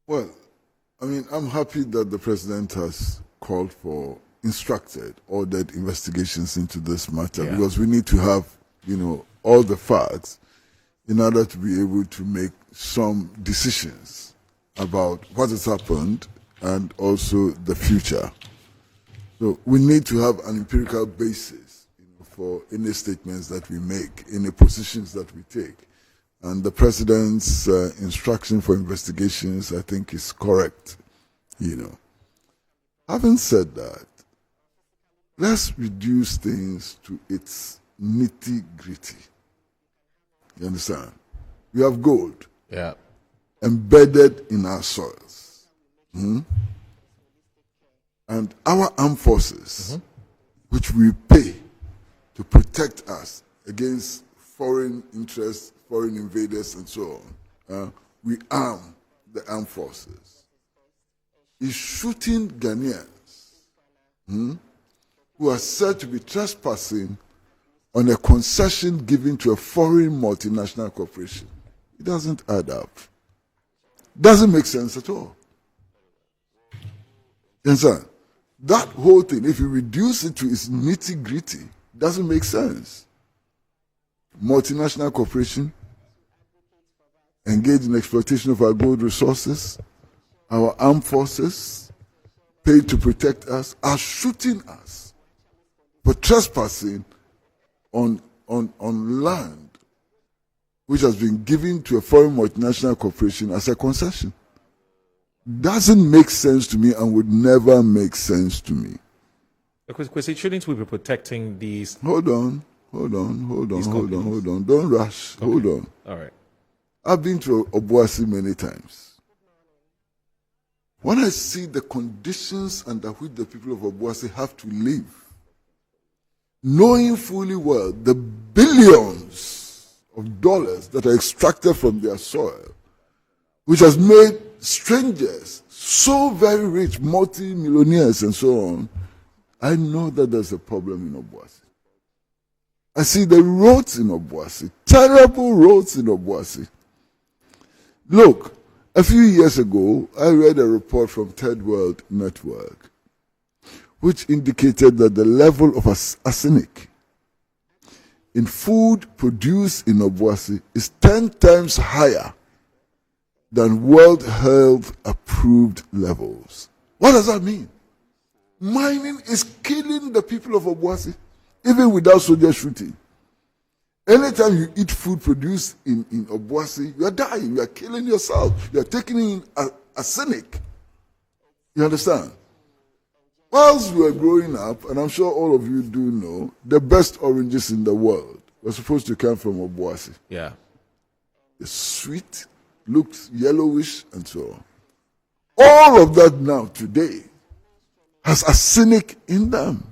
Well, I mean, I'm happy that the president has called for instructed, ordered investigations into this matter because we need to have, all the facts in order to be able to make some decisions about what has happened and also the future. So we need to have an empirical basis for any statements that we make, any positions that we take. And the president's instruction for investigations, I think, is correct. Having said that, let's reduce things to its nitty-gritty. You understand? We have gold embedded in our soils. And our armed forces, which we pay to protect us against foreign interests, foreign invaders, and so on, we arm the armed forces, is shooting Ghanaians who are said to be trespassing on a concession given to a foreign multinational corporation. It doesn't add up. Doesn't make sense at all. You understand? That whole thing, if you reduce it to its nitty-gritty, doesn't make sense. Multinational corporation engaged in exploitation of our gold resources, our armed forces, paid to protect us, are shooting us for trespassing on land which has been given to a foreign multinational corporation as a concession. Doesn't make sense to me and would never make sense to me. Because shouldn't we be protecting these? Hold on. Don't rush. Okay. Hold on. All right. I've been to Obuasi many times. When I see the conditions under which the people of Obuasi have to live, knowing fully well the billions of dollars that are extracted from their soil, which has made strangers so very rich, multi-millionaires and so on, I know that there's a problem in Obuasi. I see the roads in Obuasi, terrible roads in Obuasi. Look, a few years ago, I read a report from Third World Network, which indicated that the level of arsenic in food produced in Obuasi is 10 times higher than World Health approved levels. What does that mean? Mining is killing the people of Obuasi, even without soldier shooting. Anytime you eat food produced in Obuasi, you are dying, you are killing yourself, you are taking in arsenic. You understand? Whilst we were growing up, and I'm sure all of you do know, the best oranges in the world were supposed to come from Obuasi. Yeah. It's sweet, looks yellowish, and so on. All of that now, today, has arsenic in them.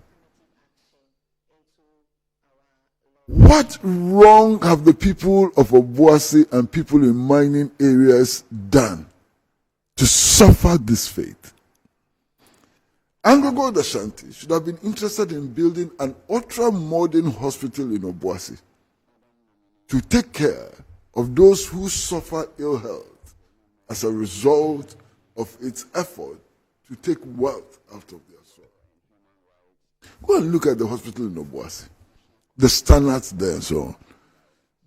What wrong have the people of Obuasi and people in mining areas done to suffer this fate? AngloGold Ashanti should have been interested in building an ultra-modern hospital in Obuasi to take care of those who suffer ill health as a result of its effort to take wealth out of their soil. Go and look at the hospital in Obuasi, the standards there and so on.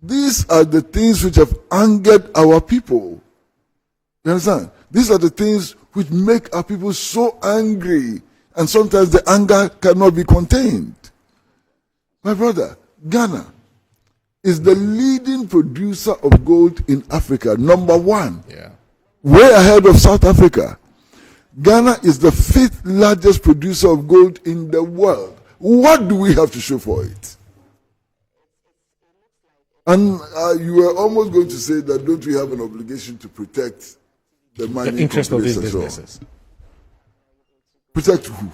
These are the things which have angered our people. You understand? These are the things which make our people so angry, and sometimes the anger cannot be contained. My brother, Ghana is the leading producer of gold in Africa, number one. Yeah. Way ahead of South Africa. Ghana is the 5th largest producer of gold in the world. What do we have to show for it? And you were almost going to say that don't we have an obligation to protect the mining interest of these companies businesses? Protect who?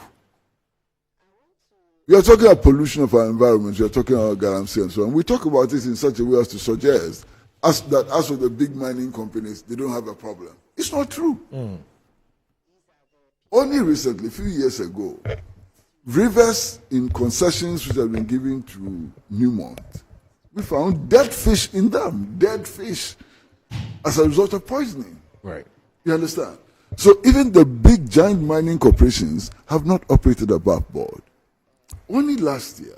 We are talking about pollution of our environment. We are talking about galamsey and so on. We talk about it in such a way as to suggest as for the big mining companies, they don't have a problem. It's not true. Only recently, a few years ago, rivers in concessions which have been given to Newmont, we found dead fish in them, dead fish, as a result of poisoning. Right. You understand? So even the big giant mining corporations have not operated above board. Only last year,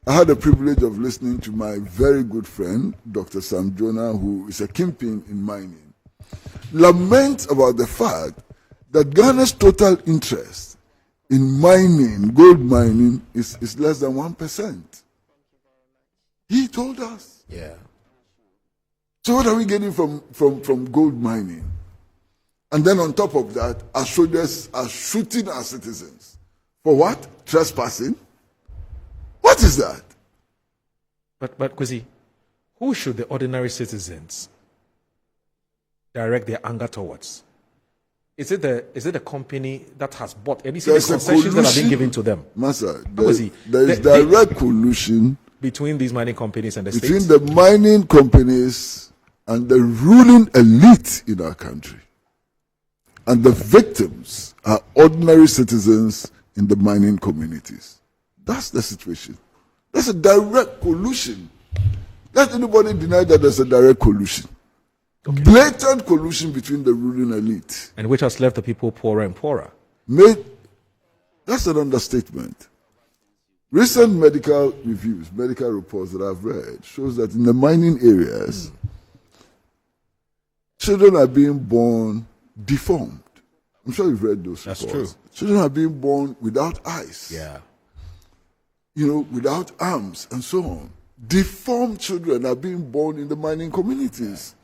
I had the privilege of listening to my very good friend, Dr. Sam Jonah, who is a kingpin in mining, lament about the fact that Ghana's total interest in mining, gold mining, is less than 1%. He told us. Yeah. So what are we getting from gold mining? And then on top of that, our soldiers are shooting our citizens. For what? Trespassing? What is that? But Kwesi, who should the ordinary citizens direct their anger towards? Is it the company that has bought any concessions that have been given to them? Master, there is direct collusion between these mining companies and the between states? the mining companies and the ruling elite in our country. And the victims are ordinary citizens in the mining communities. That's the situation. That's a direct collusion. Let anybody deny that there's a direct collusion. Okay. Blatant collusion between the ruling elite. And which has left the people poorer and poorer. That's an understatement. Recent medical reviews, medical reports that I've read, shows that in the mining areas, children are being born deformed. I'm sure you've read those reports. That's true. Children are being born without eyes. Yeah. Without arms and so on. Deformed children are being born in the mining communities.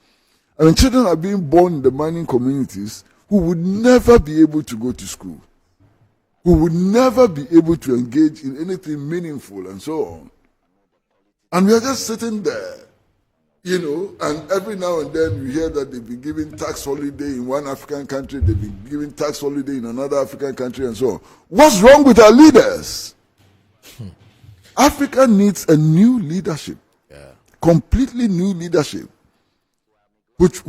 I mean, children are being born in the mining communities who would never be able to go to school, who would never be able to engage in anything meaningful and so on. And we are just sitting there, and every now and then we hear that they've been giving tax holiday in one African country, they've been giving tax holiday in another African country and so on. What's wrong with our leaders? Africa needs a new leadership, completely new leadership, which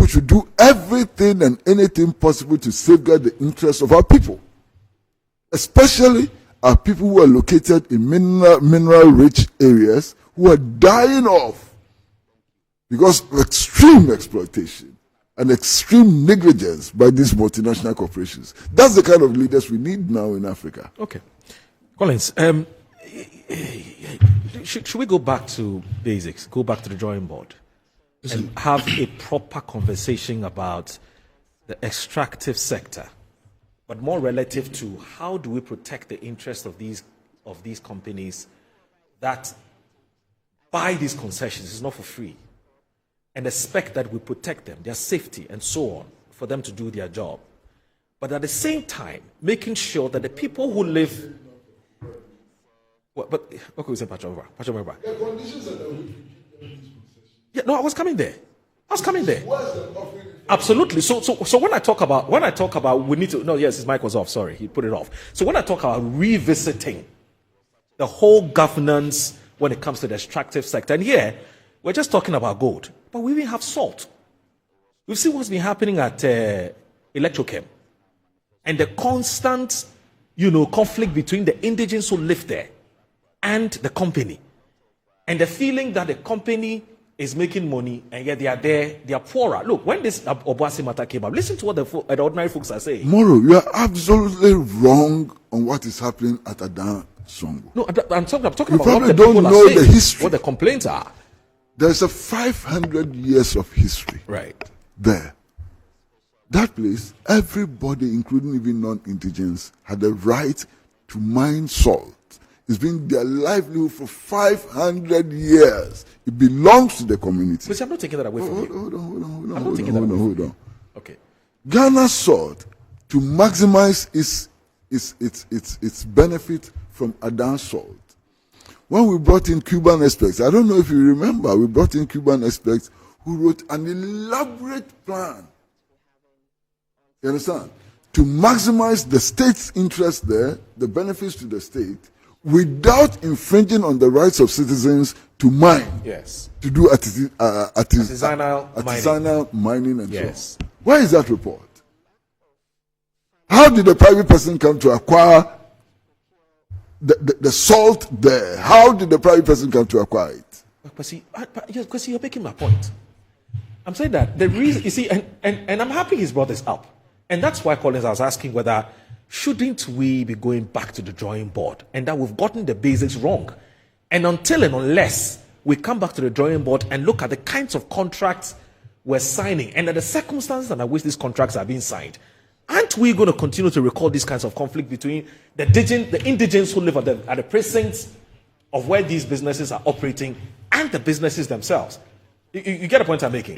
should do everything and anything possible to safeguard the interests of our people, especially our people who are located in mineral-rich areas who are dying off because of extreme exploitation and extreme negligence by these multinational corporations. That's the kind of leaders we need now in Africa. Okay. Collins, should we go back to basics, go back to the drawing board, and have a proper conversation about the extractive sector, but more relative to how do we protect the interests of these companies that buy these concessions? It's not for free, and expect that we protect them, their safety, and so on, for them to do their job. But at the same time, making sure that the people who live. But okay, we said Pachova. The conditions are that yeah, no, I was coming there. Absolutely. So when I talk about we need to his mic was off. Sorry, he put it off. So when I talk about revisiting the whole governance when it comes to the extractive sector, and here we're just talking about gold, but we even have salt. We've seen what's been happening at Electrochem, and the constant, conflict between the indigenes who live there and the company, and the feeling that the company is making money and yet they are poorer. Look, when this Obuasi matter came up, listen to what the ordinary folks are saying. Moro, you are absolutely wrong on what is happening at Adan Songo. No, I'm talking about you what probably the don't people know are saying, the history. what the complaints are. There's a 500 years of history there. That place, everybody, including even non-indigens, had the right to mine salt. It's been their livelihood for 500 years. It belongs to the community. But I'm not taking that away from you. Hold on. Okay. Ghana sought to maximize its benefit from Adan salt. When we brought in Cuban experts, I don't know if you remember, we brought in Cuban experts who wrote an elaborate plan. You understand? To maximize the state's interest there, the benefits to the state, without infringing on the rights of citizens to mine. Yes. To do artisanal mining and yes. so on. Where is that report? How did the private person come to acquire the salt there? How did the private person come to acquire it? But see, you're making my point. I'm saying that the reason, you see, and I'm happy he's brought this up. And that's why, Collins, I was asking whether shouldn't we be going back to the drawing board and that we've gotten the basics wrong. And until and unless we come back to the drawing board and look at the kinds of contracts we're signing and at the circumstances under which these contracts are being signed, aren't we going to continue to record these kinds of conflict between the indigents who live at the precincts of where these businesses are operating and the businesses themselves? You get the point I'm making?